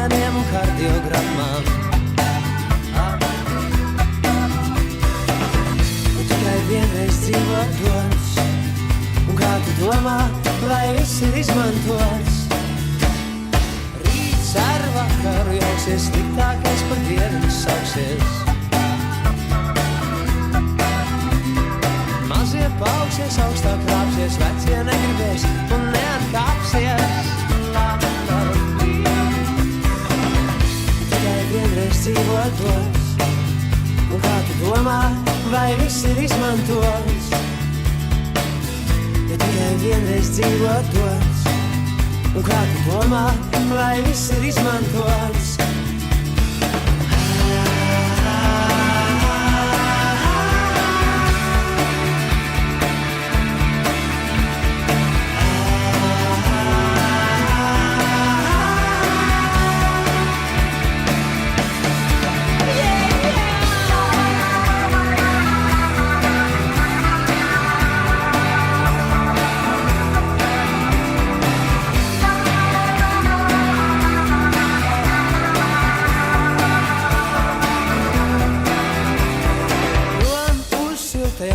radieniem un kardiogramām. Tu tikai vienreiz dzīvotos, un kā tu domā, vai viss ir izmantots? Rīts ar vakaru jauksies, sliktākais par dienu sauksies. Mazie paaugsies, augstāk krāpsies, vecie negribēs un neatkāpsies. Tikai vienreiz dzīvotos, un kā tu domā, vai viss ir izmantots? Ja tikai vienreiz dzīvotos, un kā tu domā, vai viss ir izmantots?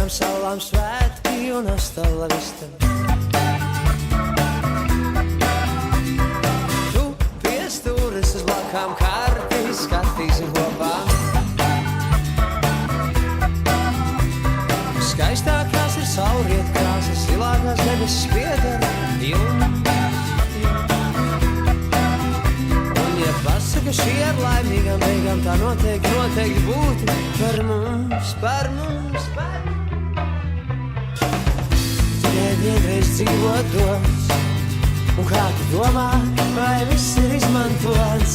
Salām svētki un astala vista. Tu piestūris uz lakām karti, skatīsim kopā. Skaistākās ir saulriet krāsas, ilākās debesis piedara jums. Un ja pasaka šī ar laimīgām beigām, tā noteikti būtu par mums, par mums, par mums. Vienreiz dzīvotos, un kā tu domā, vai viss ir izmantots?